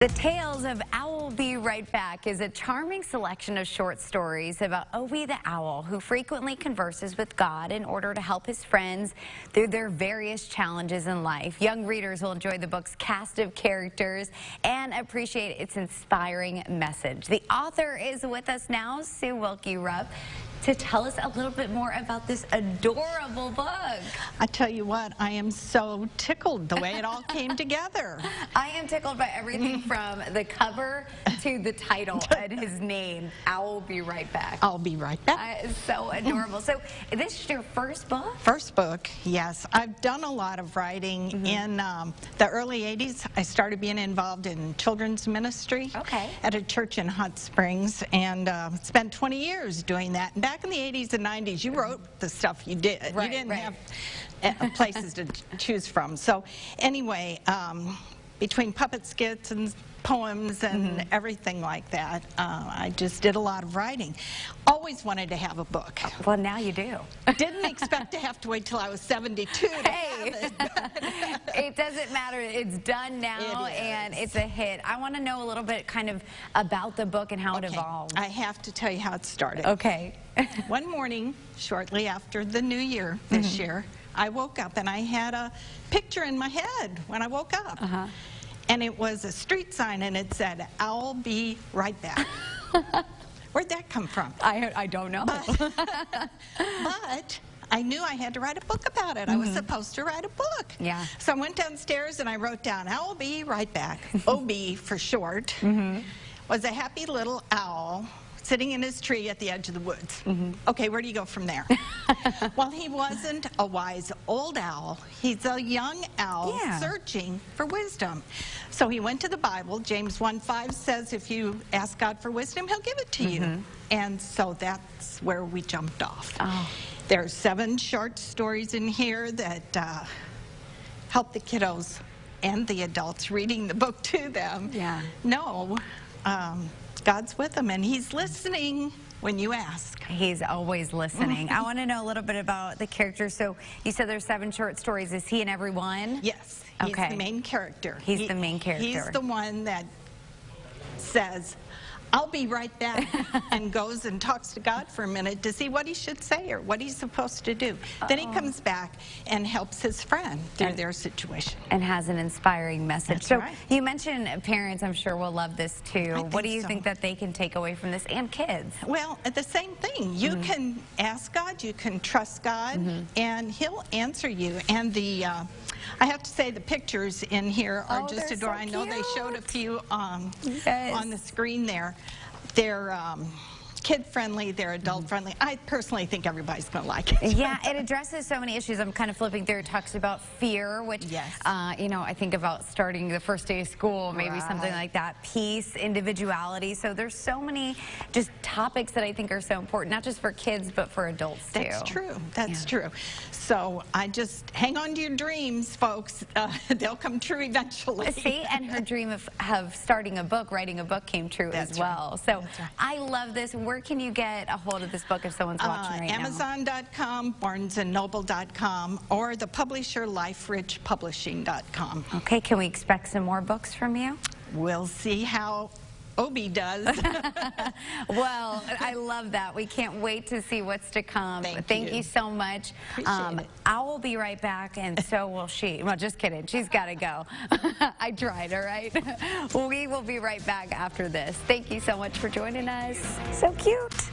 The Tales of Owl Be Right Back is a charming selection of short stories about Obie the owl, who frequently converses with God in order to help his friends through their various challenges in life. Young readers will enjoy the book's cast of characters and appreciate its inspiring message. The author is with us now, Sue Wilkie-Rupp, to tell us a little bit more about this adorable book. I tell you what, I am so tickled the way it all came together. I am tickled by everything from the cover to the title and his name, Owl Be Right Back. I'll be right back. It's so adorable. So this is your first book? First book, yes. I've done a lot of writing. In the early 80s. I started being involved in children's ministry at a church in Hot Springs, and spent 20 years doing that. And back in the 80s and 90s, you wrote the stuff you did. You didn't have places to choose from. So anyway, between puppet skits and poems and everything like that, I just did a lot of writing. Always wanted to have a book. Well, now you do. Didn't expect to have to wait till I was 72 to have it. It doesn't matter. It's done now, and it's a hit. I want to know a little bit kind of about the book and how it evolved. I have to tell you how it started. Okay. One morning, shortly after the new year, this year, I woke up and I had a picture in my head when I woke up. And it was a street sign, and it said, "I'll be right back." Where'd that come from? I don't know. But I knew I had to write a book about it. I was supposed to write a book. Yeah. So I went downstairs and I wrote down, "I'll be right back." OB for short. Was a happy little owl sitting in his tree at the edge of the woods. Okay, where do you go from there? Well, he wasn't a wise old owl. He's a young owl searching for wisdom. So he went to the Bible. James 1:5 says if you ask God for wisdom, he'll give it to you. And so that's where we jumped off. There's 7 short stories in here that help the kiddos and the adults reading the book to them know God's with them, and he's listening when you ask. He's always listening. I want to know a little bit about the characters. So you said there's 7 short stories. Is he in every one? Yes. He's the main character. He's the main character. He's the one that says, "I'll be right back," and goes and talks to God for a minute to see what he should say or what he's supposed to do. Then he comes back and helps his friend through their situation. And has an inspiring message. That's right. You mentioned parents, I'm sure, will love this too. What do you think that they can take away from this, and kids? Well, the same thing. You can ask God, you can trust God, and he'll answer you. And I have to say the pictures in here are just adorable. I know they showed a few on the screen there. They're kid-friendly, they're adult-friendly. I personally think everybody's going to like it. Yeah, it addresses so many issues. I'm kind of flipping through. It talks about fear, which, you know, I think about starting the first day of school, maybe something like that. Peace, individuality. So there's so many just topics that I think are so important, not just for kids, but for adults too. That's true. That's true. So I just hang on to your dreams, folks. They'll come true eventually. See, and her dream of starting a book, writing a book came true as well. So I love this. Where can you get a hold of this book if someone's watching right now? Amazon.com, BarnesandNoble.com, or the publisher LifeRichPublishing.com. Okay, can we expect some more books from you? We'll see how Obie does. Well, I love that. We can't wait to see what's to come. Thank you so much. I will be right back, and so will she. Well, just kidding. She's got to go. I tried, all right? We will be right back after this. Thank you so much for joining us. So cute.